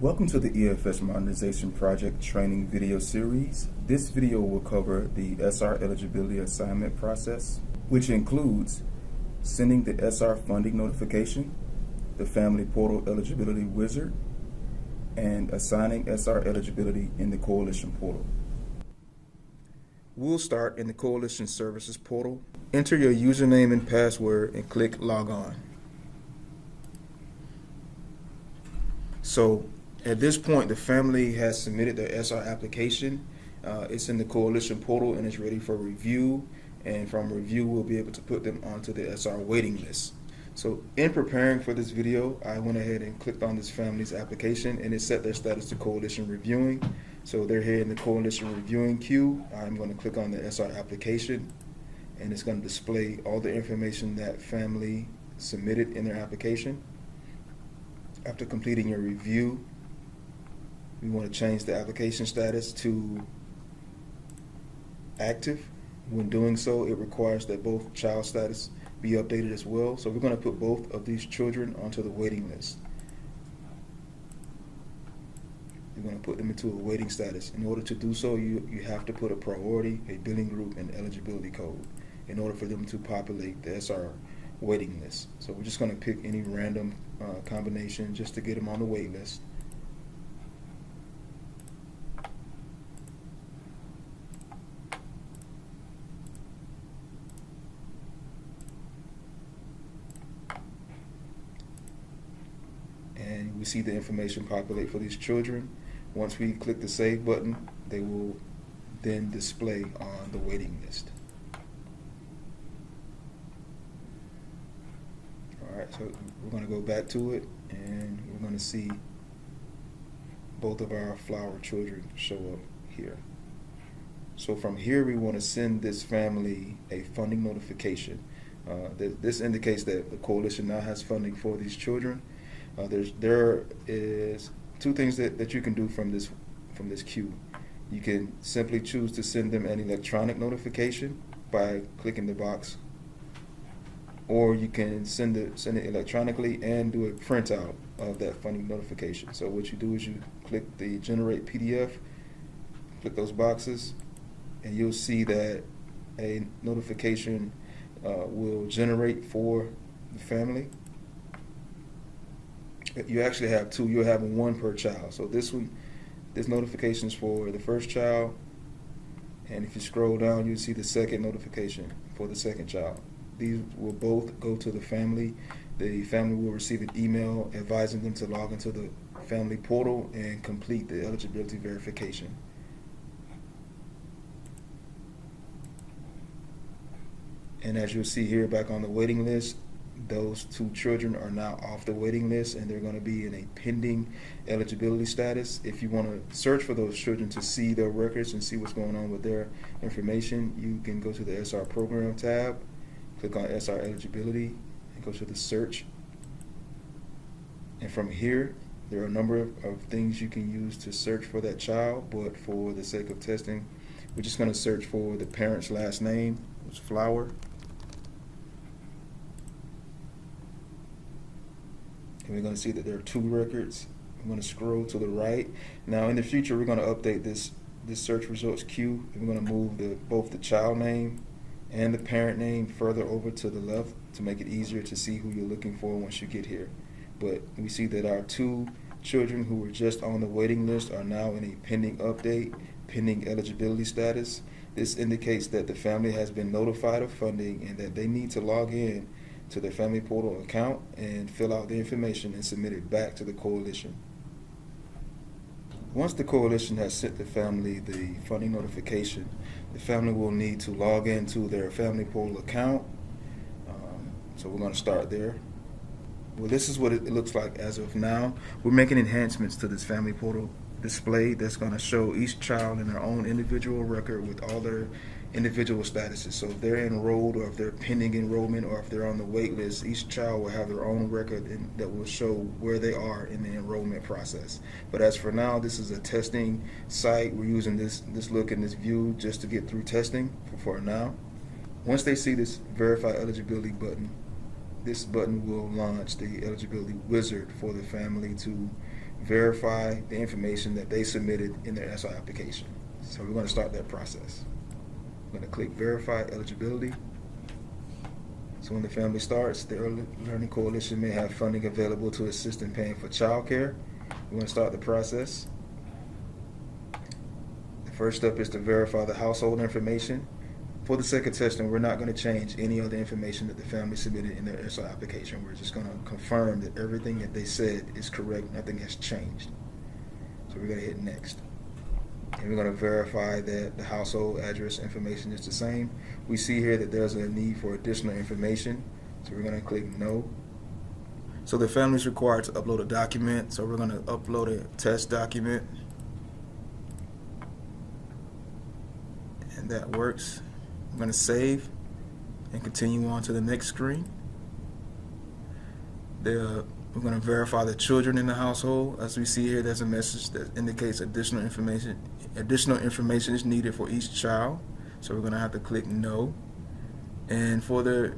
Welcome to the EFS Modernization Project training video series. This video will cover the SR eligibility assignment process, which includes sending the SR funding notification, the Family Portal Eligibility Wizard, and assigning SR eligibility in the Coalition Portal. We'll start in the Coalition Services Portal. Enter your username and password and click Log On. So at this point, the family has submitted their SR application. It's in the Coalition Portal and it's ready for review. And from review, we'll be able to put them onto the SR waiting list. So in preparing for this video, I went ahead and clicked on this family's application and it set their status to Coalition Reviewing. So they're here in the Coalition Reviewing queue. I'm going to click on the SR application and it's going to display all the information that family submitted in their application. After completing your review, we want to change the application status to active. When doing so, it requires that both child status be updated as well. So we're going to put both of these children onto the waiting list. You're going to put them into a waiting status. In order to do so, you have to put a priority, a billing group, and eligibility code in order for them to populate the SR waiting list. So we're just going to pick any random combination just to get them on the wait list. And we see the information populate for these children. Once we click the Save button, they will then display on the waiting list. Alright, so we're going to go back to it and we're going to see both of our flower children show up here. So from here we want to send this family a funding notification. This indicates that the coalition now has funding for these children. There is two things that you can do from this queue. You can simply choose to send them an electronic notification by clicking the box, or you can send it electronically and do a printout of that funding notification. So what you do is you click the Generate PDF, click those boxes, and you'll see that a notification will generate for the family. You actually have two. You're having one per child. So this notification is for the first child, and if you scroll down, you'll see the second notification for the second child. These will both go to the family. The family will receive an email advising them to log into the family portal and complete the eligibility verification. And as you'll see here back on the waiting list, those two children are now off the waiting list and they're going to be in a pending eligibility status. If you want to search for those children to see their records and see what's going on with their information, you can go to the SR Program tab, click on SR Eligibility, and go to the search. And from here, there are a number of things you can use to search for that child, but for the sake of testing, we're just going to search for the parent's last name, which is Flower. And we're going to see that there are two records. I'm going to scroll to the right. Now in the future, we're going to update this search results queue. And we're going to move both the child name and the parent name further over to the left to make it easier to see who you're looking for once you get here. But we see that our two children who were just on the waiting list are now in a pending update, pending eligibility status. This indicates that the family has been notified of funding and that they need to log in to their family portal account and fill out the information and submit it back to the coalition. Once the coalition has sent the family the funding notification, the family will need to log into their family portal account. So we're going to start there. Well, this is what it looks like as of now. We're making enhancements to this family portal display that's going to show each child in their own individual record with all their individual statuses. So if they're enrolled or if they're pending enrollment or if they're on the wait list, each child will have their own record that will show where they are in the enrollment process. But as for now, this is a testing site. We're using this look and this view just to get through testing for now. Once they see this Verify Eligibility button, this button will launch the eligibility wizard for the family to verify the information that they submitted in their SI application. So we're going to start that process. I'm going to click Verify Eligibility. So when the family starts, the Early Learning Coalition may have funding available to assist in paying for child care. We're going to start the process. The first step is to verify the household information. For the sake of testing, we're not going to change any of the information that the family submitted in their SI application. We're just going to confirm that everything that they said is correct, nothing has changed. So we're going to hit Next. And we're going to verify that the household address information is the same. We see here that there's a need for additional information, so we're going to click No. So the family is required to upload a document, so we're going to upload a test document. And that works. I'm going to save and continue on to the next screen. We're going to verify the children in the household. As we see here, there's a message that indicates additional information. Additional information is needed for each child, so we're going to have to click No. And for the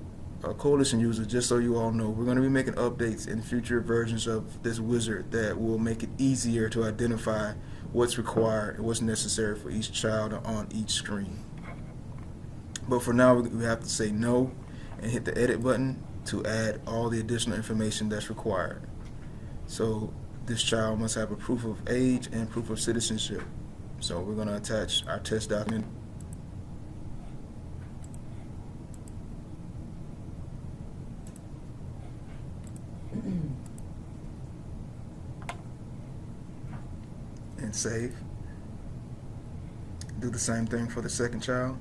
coalition users, just so you all know, we're going to be making updates in future versions of this wizard that will make it easier to identify what's required and what's necessary for each child on each screen. But for now, we have to say No and hit the Edit button to add all the additional information that's required. So this child must have a proof of age and proof of citizenship. So we're going to attach our test document. And save. Do the same thing for the second child.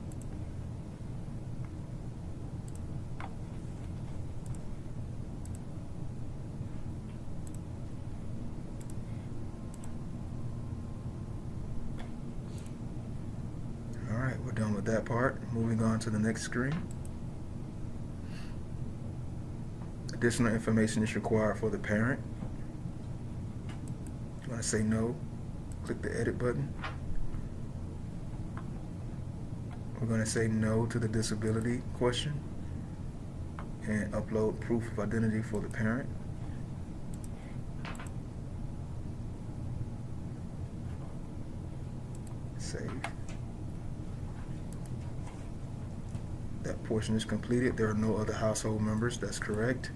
Alright, we're done with that part. Moving on to the next screen. Additional information is required for the parent. You want to say No, click the Edit button. We're going to say No to the disability question and upload proof of identity for the parent. Save. That portion is completed. There are no other household members. That's correct.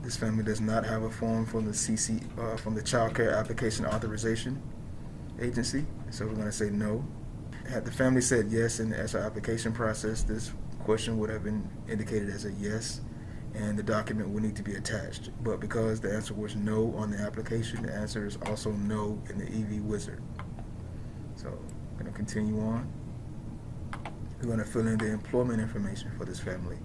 This family does not have a form from the Child Care Application Authorization Agency, so we're going to say No. Had the family said yes in the SI application process, this question would have been indicated as a yes, and the document would need to be attached. But because the answer was no on the application, the answer is also no in the EV Wizard. So I'm going to continue on. We're going to fill in the employment information for this family.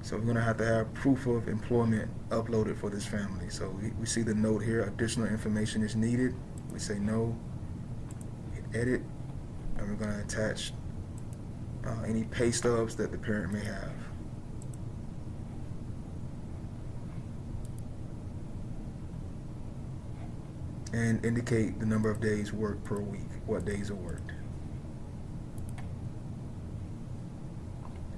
So we're going to have proof of employment uploaded for this family. So we see the note here, additional information is needed. We say No, hit Edit, and we're going to attach any pay stubs that the parent may have. And indicate the number of days worked per week, what days are worked.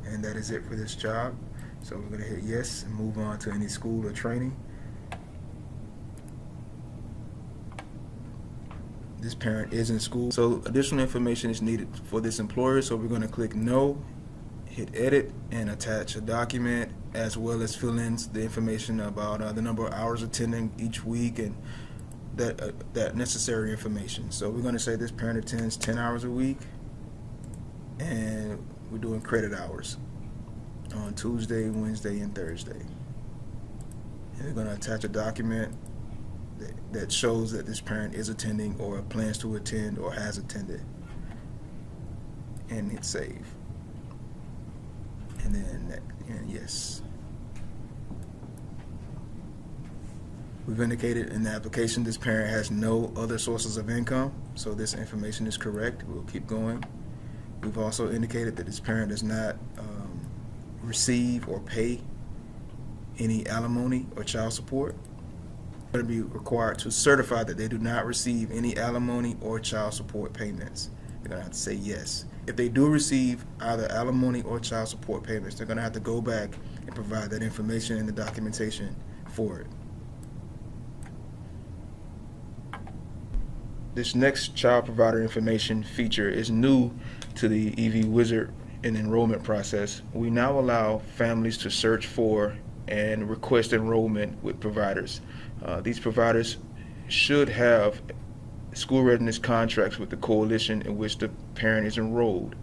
And that is it for this job. So we're going to hit yes and move on to any school or training. This parent is in school, so additional information is needed for this employer, so we're going to click No, hit Edit, and attach a document, as well as fill in the information about the number of hours attending each week and that necessary information. So we're going to say this parent attends 10 hours a week, and we're doing credit hours on Tuesday, Wednesday, and Thursday. And we're going to attach a document that shows that this parent is attending or plans to attend or has attended, and hit Save. And then yes. We've indicated in the application this parent has no other sources of income, so this information is correct. We'll keep going. We've also indicated that this parent does not receive or pay any alimony or child support. They're going to be required to certify that they do not receive any alimony or child support payments. They're going to have to say yes. If they do receive either alimony or child support payments, they're going to have to go back and provide that information in the documentation for it. This next child provider information feature is new to the EV Wizard and enrollment process. We now allow families to search for and request enrollment with providers. These providers should have school readiness contracts with the coalition in which the parent is enrolled.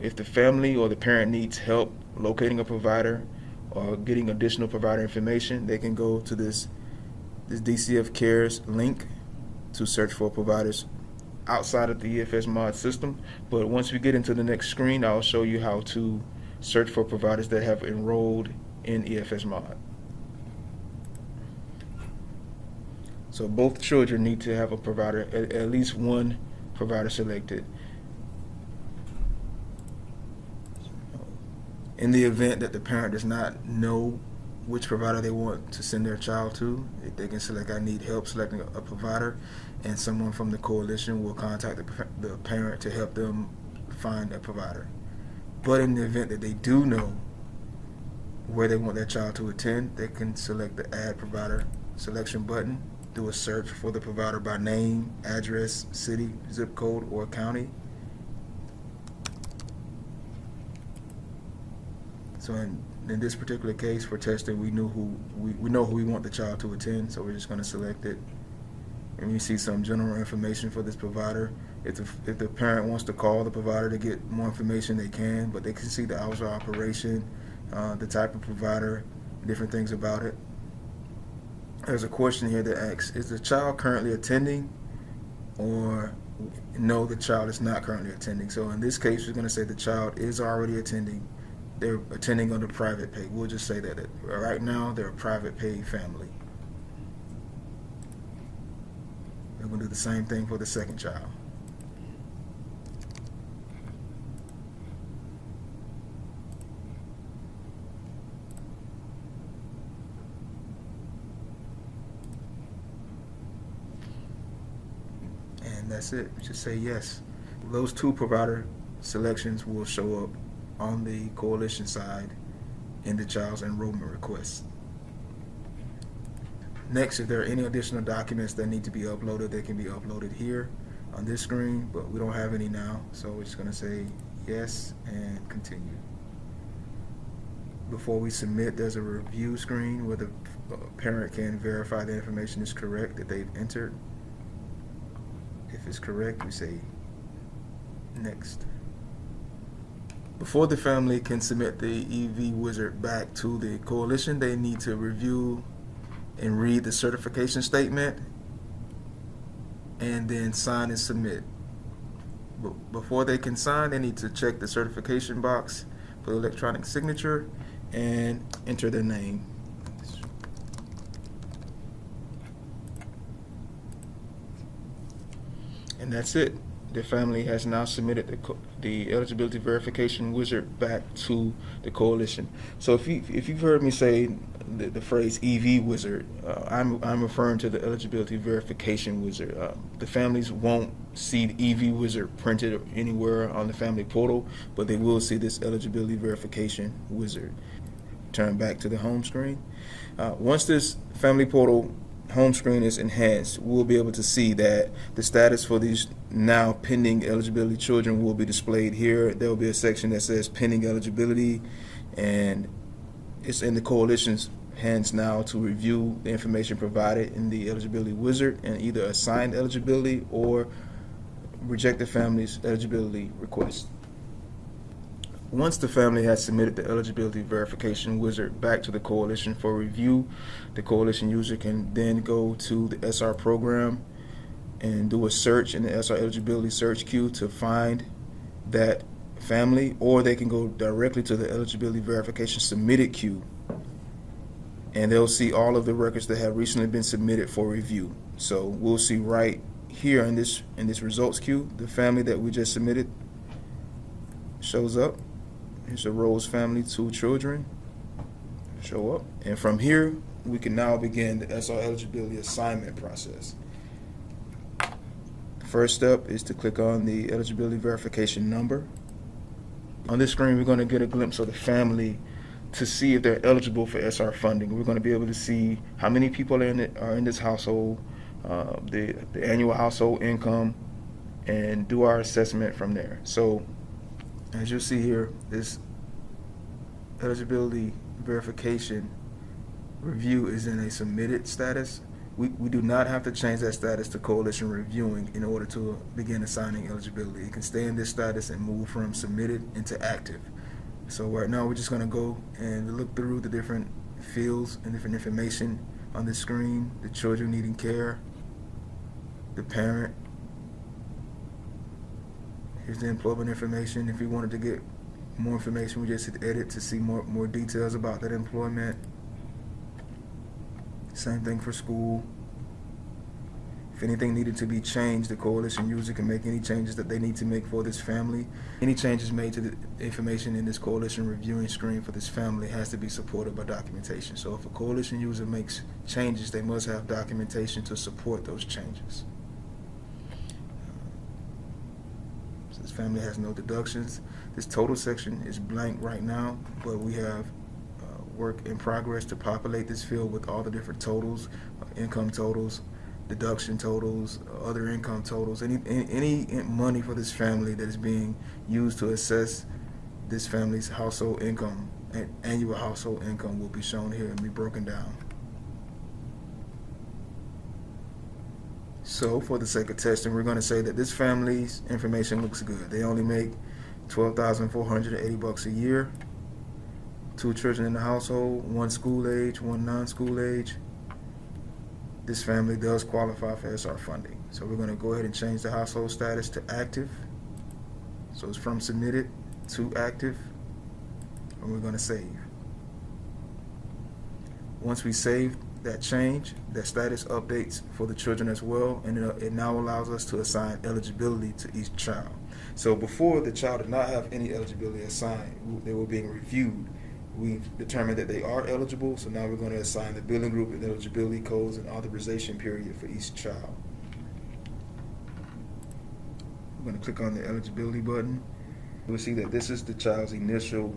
If the family or the parent needs help locating a provider or getting additional provider information, they can go to this DCF Cares link to search for providers outside of the EFS Mod system. But once we get into the next screen, I'll show you how to search for providers that have enrolled in EFS Mod. So both children need to have a provider, at least one provider selected. In the event that the parent does not know which provider they want to send their child to, they can select I need help selecting a provider, and someone from the coalition will contact the parent to help them find a provider. But in the event that they do know where they want their child to attend, they can select the Add Provider selection button, do a search for the provider by name, address, city, zip code, or county. So in this particular case, for testing, we know who we want the child to attend, so we're just going to select it. And we see some general information for this provider. If the parent wants to call the provider to get more information, they can, but they can see the hours of operation, the type of provider, different things about it. There's a question here that asks, is the child currently attending, or no, the child is not currently attending. So in this case, we're going to say the child is already attending. They're attending under private pay. We'll just say that right now they're a private pay family. We're going to do the same thing for the second child. And that's it. Just say yes. Those two provider selections will show up on the coalition side in the child's enrollment request. Next, if there are any additional documents that need to be uploaded, they can be uploaded here on this screen, but we don't have any now, so we're just going to say yes and continue. Before we submit, there's a review screen where the parent can verify the information is correct that they've entered. If it's correct, we say next. Before the family can submit the EV Wizard back to the coalition, they need to review and read the certification statement and then sign and submit. But before they can sign, they need to check the certification box for the electronic signature and enter their name. And that's it. The family has now submitted the eligibility verification wizard back to the coalition. So if you've heard me say the phrase EV wizard, I'm referring to the eligibility verification wizard. The families won't see the EV wizard printed anywhere on the family portal, but they will see this eligibility verification wizard. Turn back to the home screen. Once this family portal home screen is enhanced, we'll be able to see that the status for these now pending eligibility children will be displayed here. There will be a section that says pending eligibility, and it's in the coalition's hands now to review the information provided in the eligibility wizard and either assign eligibility or reject the family's eligibility request. Once the family has submitted the eligibility verification wizard back to the coalition for review, the coalition user can then go to the SR program and do a search in the SR eligibility search queue to find that family, or they can go directly to the eligibility verification submitted queue, and they'll see all of the records that have recently been submitted for review. So we'll see right here in this results queue, the family that we just submitted shows up. Here's a Rose family, 2 children show up. And from here, we can now begin the SR eligibility assignment process. The first step is to click on the eligibility verification number. On this screen, we're going to get a glimpse of the family to see if they're eligible for SR funding. We're going to be able to see how many people are in this household, the annual household income, and do our assessment from there. So as you'll see here, this eligibility verification review is in a submitted status. We do not have to change that status to coalition reviewing in order to begin assigning eligibility. It can stay in this status and move from submitted into active. So right now we're just going to go and look through the different fields and different information on the screen. The children needing care, the parent. Here's the employment information. If we wanted to get more information, we just hit edit to see more details about that employment. Same thing for school. If anything needed to be changed, the coalition user can make any changes that they need to make for this family. Any changes made to the information in this coalition reviewing screen for this family has to be supported by documentation. So if a coalition user makes changes, they must have documentation to support those changes. So this family has no deductions. This total section is blank right now, but we have work in progress to populate this field with all the different totals, income totals, deduction totals, other income totals, any money for this family that is being used to assess this family's household income, annual household income will be shown here and be broken down. So for the sake of testing, we're going to say that this family's information looks good. They only make $12,480 a year. 2 children in the household, 1 school age, 1 non-school age. This family does qualify for SR funding. So we're going to go ahead and change the household status to active. So it's from submitted to active, and we're going to save. Once we save that change, that status updates for the children as well, and it now allows us to assign eligibility to each child. So before, the child did not have any eligibility assigned. They were being reviewed. We've determined that they are eligible, so now we're going to assign the billing group and eligibility codes and authorization period for each child. We're going to click on the eligibility button. We'll see that this is the child's initial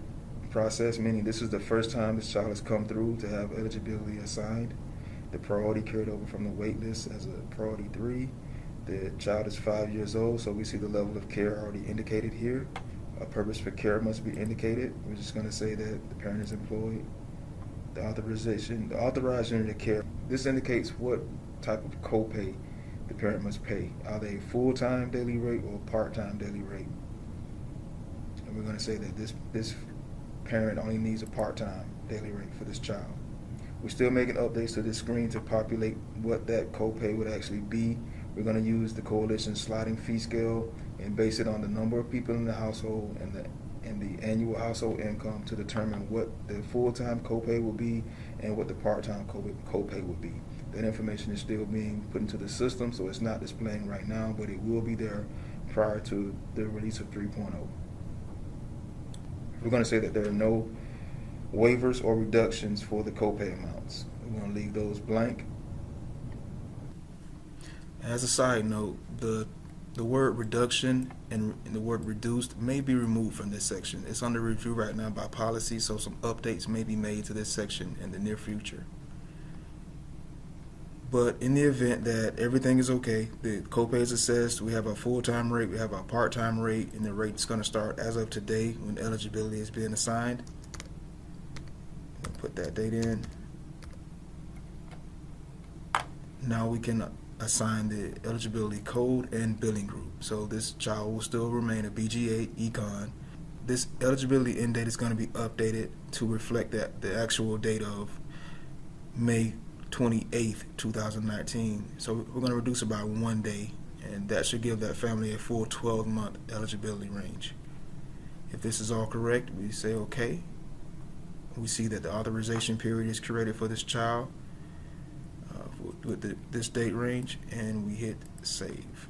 process, meaning this is the first time this child has come through to have eligibility assigned. The priority carried over from the wait list as a priority 3. The child is 5 years old, so we see the level of care already indicated here. A purpose for care must be indicated. We're just going to say that the parent is employed. The authorization, the authorized unit of care. This indicates what type of copay the parent must pay. Are they full-time daily rate or part-time daily rate? And we're going to say that this parent only needs a part-time daily rate for this child. We're still making updates to this screen to populate what that copay would actually be. We're going to use the coalition sliding fee scale and base it on the number of people in the household and the annual household income to determine what the full-time copay will be and what the part-time copay will be. That information is still being put into the system, so it's not displaying right now, but it will be there prior to the release of 3.0. We're going to say that there are no waivers or reductions for the copay amounts. We're going to leave those blank. As a side note, the word reduction and the word reduced may be removed from this section. It's under review right now by policy, so some updates may be made to this section in the near future. But in the event that everything is okay, the copay is assessed, we have our full-time rate, we have our part-time rate, and the rate's going to start as of today when eligibility is being assigned. We'll put that date in. Now we can assign the eligibility code and billing group. So this child will still remain a BG8 Econ. This eligibility end date is going to be updated to reflect that the actual date of May 28th, 2019. So we're going to reduce about 1 day, and that should give that family a full 12-month eligibility range. If this is all correct, we say okay. We see that the authorization period is created for this child with this date range, and we hit save.